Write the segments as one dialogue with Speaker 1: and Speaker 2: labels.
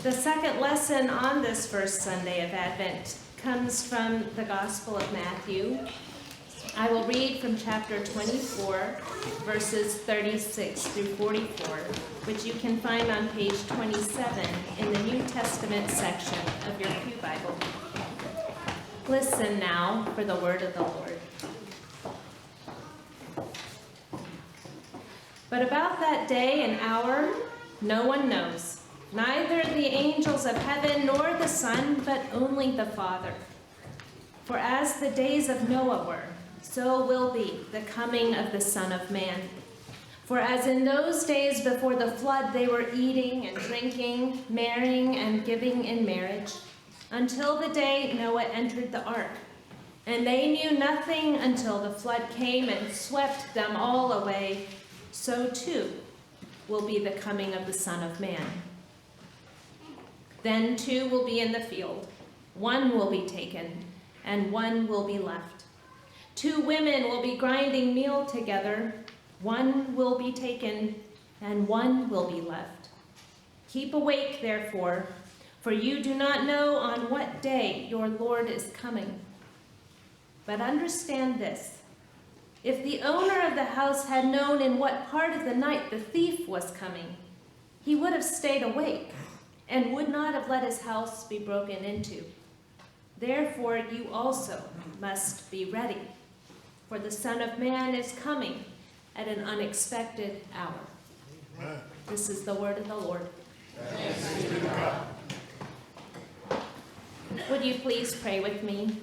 Speaker 1: The second lesson on this first Sunday of Advent comes from the Gospel of Matthew. I will read from chapter 24, verses 36 through 44, which you can find on page 27 in the New Testament section of your Pew Bible. Listen now for the word of the Lord. But about that day and hour, no one knows, neither the angels of heaven nor the Son, but only the Father. For as the days of Noah were, so will be the coming of the Son of Man. For as in those days before the flood they were eating and drinking, marrying and giving in marriage, until the day Noah entered the ark. And they knew nothing until the flood came and swept them all away. So too will be the coming of the Son of Man. Then two will be in the field, one will be taken, and one will be left. Two women will be grinding meal together, one will be taken, and one will be left. Keep awake, therefore, for you do not know on what day your Lord is coming. But understand this. If the owner of the house had known in what part of the night the thief was coming, he would have stayed awake and would not have let his house be broken into. Therefore, you also must be ready, for the Son of Man is coming at an unexpected hour. Amen. This is the word of the Lord.
Speaker 2: Thanks be to God.
Speaker 1: Would you please pray with me?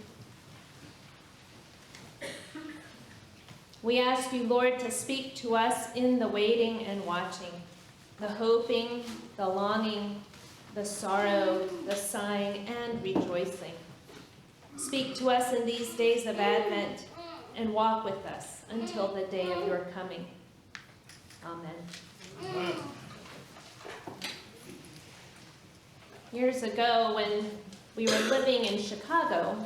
Speaker 1: We ask you, Lord, to speak to us in the waiting and watching, the hoping, the longing, the sorrow, the sighing, and rejoicing. Speak to us in these days of Advent and walk with us until the day of your coming. Amen. Years ago, when we were living in Chicago,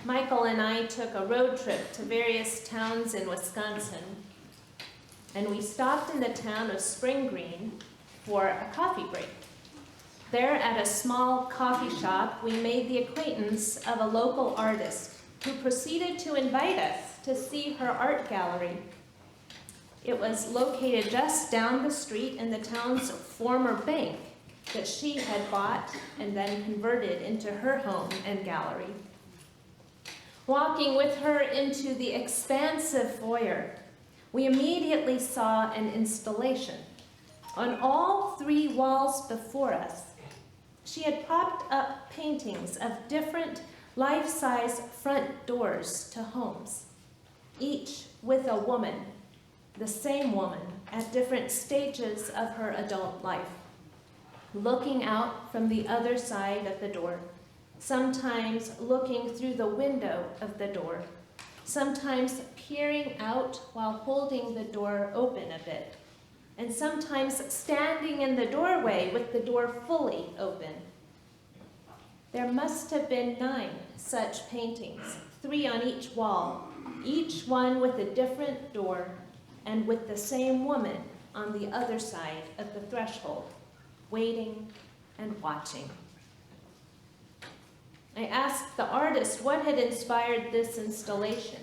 Speaker 1: Michael and I took a road trip to various towns in Wisconsin, and we stopped in the town of Spring Green for a coffee break. There at a small coffee shop, we made the acquaintance of a local artist who proceeded to invite us to see her art gallery. It was located just down the street in the town's former bank that she had bought and then converted into her home and gallery. Walking with her into the expansive foyer, we immediately saw an installation. On all three walls before us, she had propped up paintings of different life-size front doors to homes, each with a woman, the same woman, at different stages of her adult life, looking out from the other side of the door, sometimes looking through the window of the door, sometimes peering out while holding the door open a bit, and sometimes standing in the doorway with the door fully open. There must have been 9 such paintings, 3 on each wall, each one with a different door and with the same woman on the other side of the threshold, waiting and watching. I asked the artist what had inspired this installation.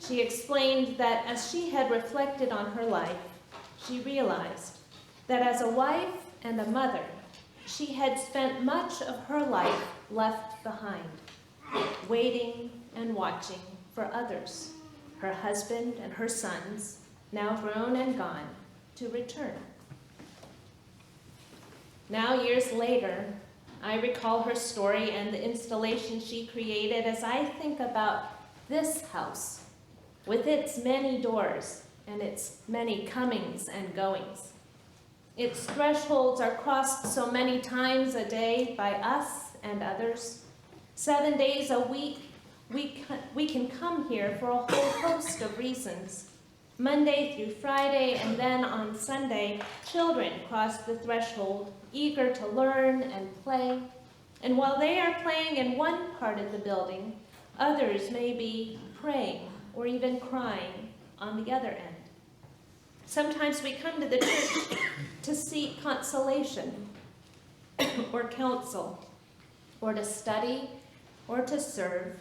Speaker 1: She explained that as she had reflected on her life, she realized that as a wife and a mother, she had spent much of her life left behind, waiting and watching for others, her husband and her sons, now grown and gone, to return. Now, years later, I recall her story and the installation she created as I think about this house with its many doors and its many comings and goings. Its thresholds are crossed so many times a day by us and others. 7 days a week, we can come here for a whole host of reasons. Monday through Friday, and then on Sunday, children cross the threshold, eager to learn and play. And while they are playing in one part of the building, others may be praying or even crying on the other end. Sometimes we come to the church to seek consolation, or counsel, or to study, or to serve,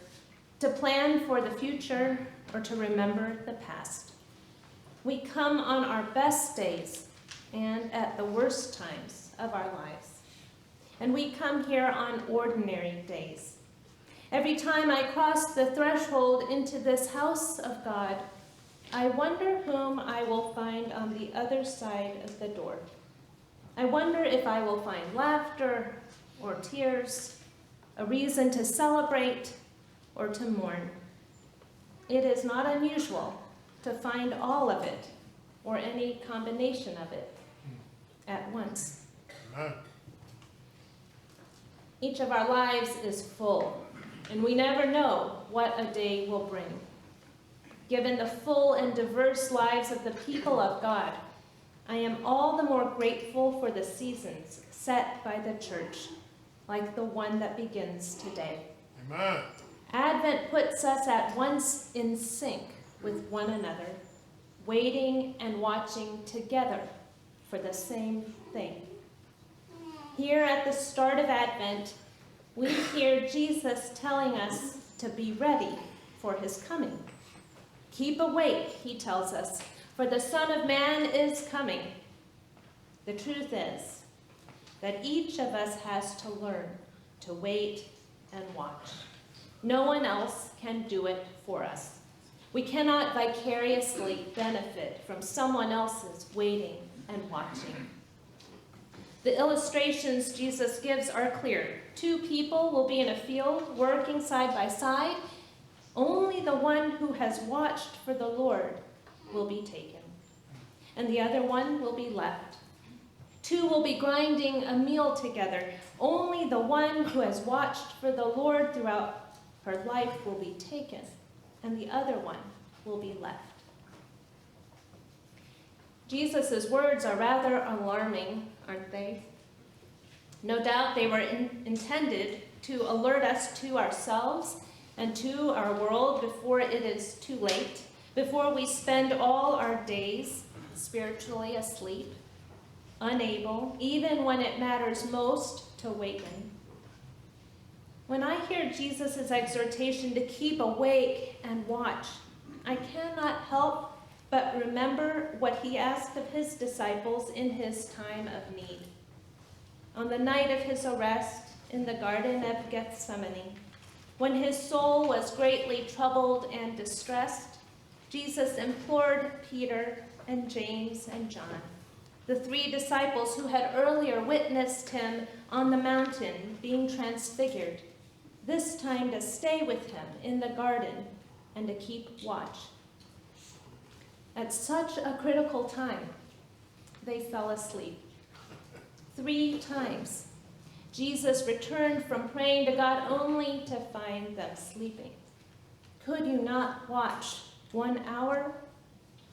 Speaker 1: to plan for the future, or to remember the past. We come on our best days and at the worst times of our lives. And we come here on ordinary days. Every time I cross the threshold into this house of God, I wonder whom I will find on the other side of the door. I wonder if I will find laughter or tears, a reason to celebrate or to mourn. It is not unusual to find all of it or any combination of it at once. Each of our lives is full, and we never know what a day will bring. Given the full and diverse lives of the people of God, I am all the more grateful for the seasons set by the church, like the one that begins today.
Speaker 2: Amen.
Speaker 1: Advent puts us at once in sync with one another, waiting and watching together for the same thing. Here at the start of Advent, we hear Jesus telling us to be ready for his coming. Keep awake, he tells us, for the Son of Man is coming. The truth is that each of us has to learn to wait and watch. No one else can do it for us. We cannot vicariously benefit from someone else's waiting and watching. The illustrations Jesus gives are clear. Two people will be in a field working side by side. Only the one who has watched for the Lord will be taken, and the other one will be left. Two will be grinding a meal together. Only the one who has watched for the Lord throughout her life will be taken, and the other one will be left. Jesus' words are rather alarming, aren't they? No doubt they were intended to alert us to ourselves and to our world before it is too late, before we spend all our days spiritually asleep, unable, even when it matters most, to waken. When I hear Jesus' exhortation to keep awake and watch, I cannot help but remember what he asked of his disciples in his time of need. On the night of his arrest in the Garden of Gethsemane, when his soul was greatly troubled and distressed, Jesus implored Peter and James and John, the three disciples who had earlier witnessed him on the mountain being transfigured, this time to stay with him in the garden and to keep watch. At such a critical time, they fell asleep. 3 times, Jesus returned from praying to God only to find them sleeping. Could you not watch 1 hour?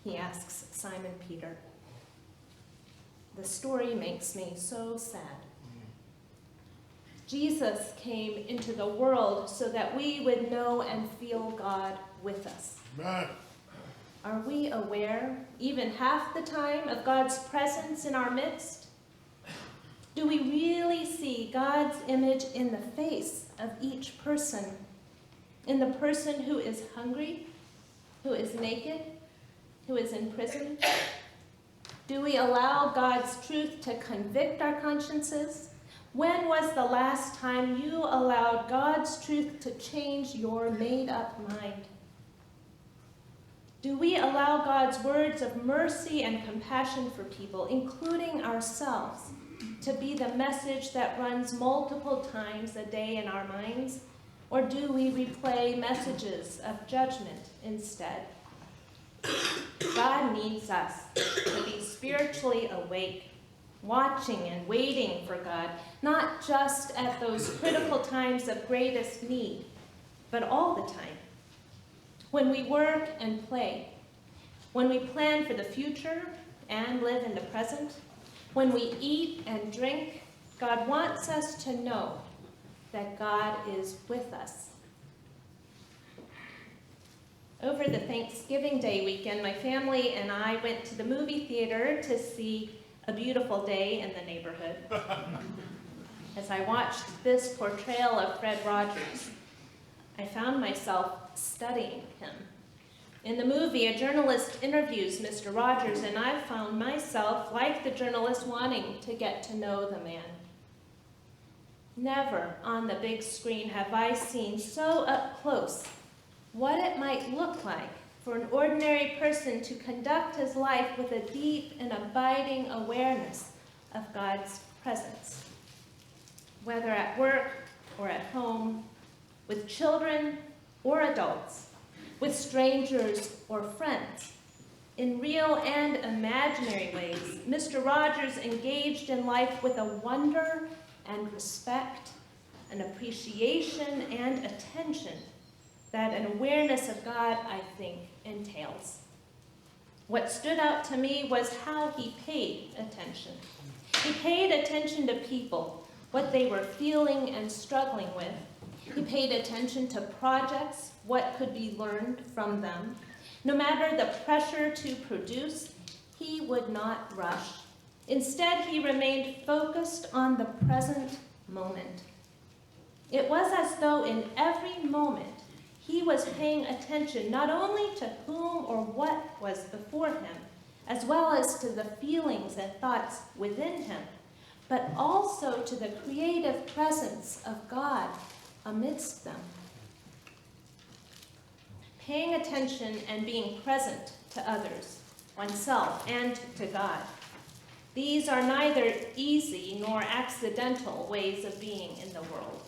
Speaker 1: He asks Simon Peter. The story makes me so sad. Jesus came into the world so that we would know and feel God with us.
Speaker 2: Amen.
Speaker 1: Are we aware, even half the time, of God's presence in our midst? Do we really see God's image in the face of each person? In the person who is hungry, who is naked, who is in prison? Do we allow God's truth to convict our consciences? When was the last time you allowed God's truth to change your made-up mind? Do we allow God's words of mercy and compassion for people, including ourselves, to be the message that runs multiple times a day in our minds? Or do we replay messages of judgment instead? God needs us to be spiritually awake, watching and waiting for God, not just at those critical times of greatest need, but all the time. When we work and play, when we plan for the future and live in the present, when we eat and drink, God wants us to know that God is with us. Over the Thanksgiving Day weekend, my family and I went to the movie theater to see A Beautiful Day in the Neighborhood. As I watched this portrayal of Fred Rogers, I found myself studying him. In the movie, a journalist interviews Mr. Rogers, and I found myself, like the journalist, wanting to get to know the man. Never on the big screen have I seen so up close what it might look like for an ordinary person to conduct his life with a deep and abiding awareness of God's presence. Whether at work or at home, with children or adults, with strangers or friends, in real and imaginary ways, Mr. Rogers engaged in life with a wonder and respect, an appreciation and attention that an awareness of God, I think, entails. What stood out to me was how he paid attention. He paid attention to people, what they were feeling and struggling with. He paid attention to projects, what could be learned from them. No matter the pressure to produce, he would not rush. Instead, he remained focused on the present moment. It was as though in every moment he was paying attention not only to whom or what was before him, as well as to the feelings and thoughts within him, but also to the creative presence of God amidst them. Paying attention and being present to others, oneself, and to God. These are neither easy nor accidental ways of being in the world.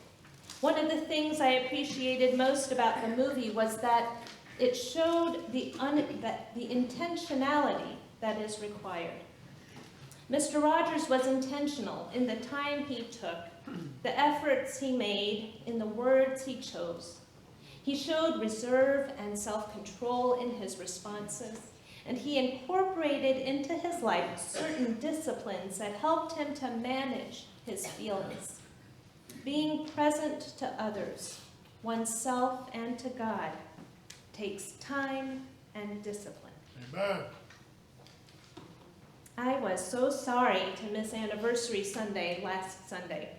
Speaker 1: One of the things I appreciated most about the movie was that it showed the intentionality that is required. Mr. Rogers was intentional in the time he took, the efforts he made, in the words he chose. He showed reserve and self-control in his responses, and he incorporated into his life certain disciplines that helped him to manage his feelings. Being present to others, oneself, and to God takes time and discipline.
Speaker 2: Amen.
Speaker 1: I was so sorry to miss Anniversary Sunday last Sunday.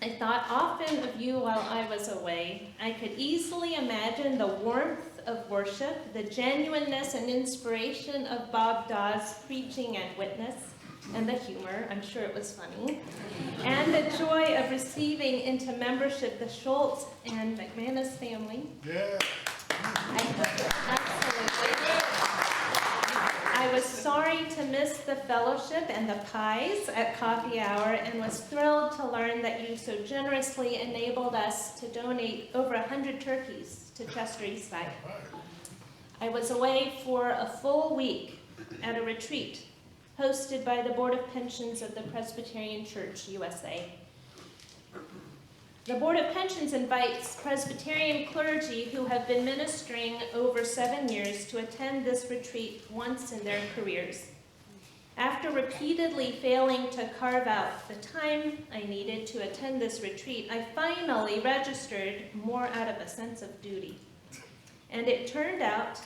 Speaker 1: I thought often of you while I was away. I could easily imagine the warmth of worship, the genuineness and inspiration of Bob Dawes' preaching and witness, and the humor, I'm sure it was funny, and the joy of receiving into membership the Schultz and McManus family.
Speaker 2: Yeah.
Speaker 1: I was sorry to miss the fellowship and the pies at coffee hour, and was thrilled to learn that you so generously enabled us to donate over 100 turkeys to Chester Eastside. I was away for a full week at a retreat hosted by the Board of Pensions of the Presbyterian Church, USA. The Board of Pensions invites Presbyterian clergy who have been ministering over 7 years to attend this retreat once in their careers. After repeatedly failing to carve out the time I needed to attend this retreat, I finally registered more out of a sense of duty. And it turned out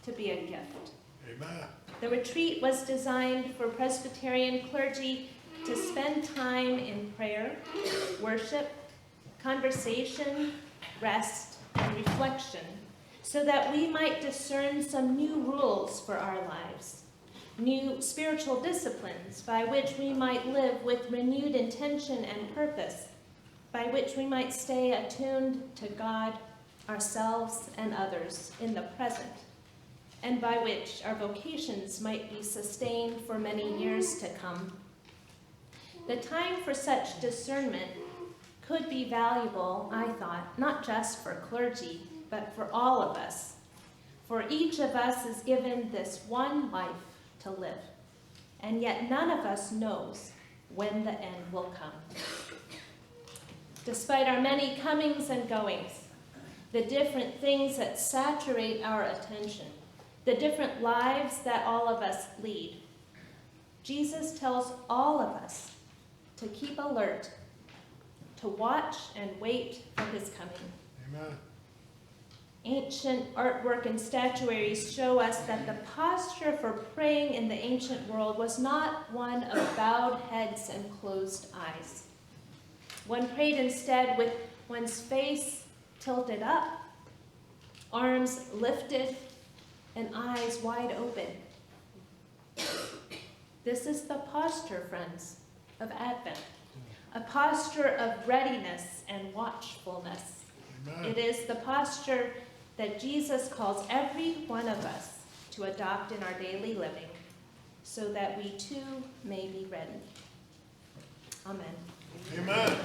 Speaker 1: to be a gift.
Speaker 2: Amen.
Speaker 1: The retreat was designed for Presbyterian clergy to spend time in prayer, worship, conversation, rest, and reflection, so that we might discern some new rules for our lives, new spiritual disciplines by which we might live with renewed intention and purpose, by which we might stay attuned to God, ourselves, and others in the present, and by which our vocations might be sustained for many years to come. The time for such discernment could be valuable, I thought, not just for clergy, but for all of us. For each of us is given this one life to live, and yet none of us knows when the end will come. Despite our many comings and goings, the different things that saturate our attention, the different lives that all of us lead, Jesus tells all of us to keep alert, to watch and wait for his coming.
Speaker 2: Amen.
Speaker 1: Ancient artwork and statuaries show us that the posture for praying in the ancient world was not one of bowed heads and closed eyes. One prayed instead with one's face tilted up, arms lifted, and eyes wide open. This is the posture, friends, of Advent, a posture of readiness and watchfulness.
Speaker 2: Amen.
Speaker 1: It is the posture that Jesus calls every one of us to adopt in our daily living, so that we too may be ready. Amen.
Speaker 2: Amen.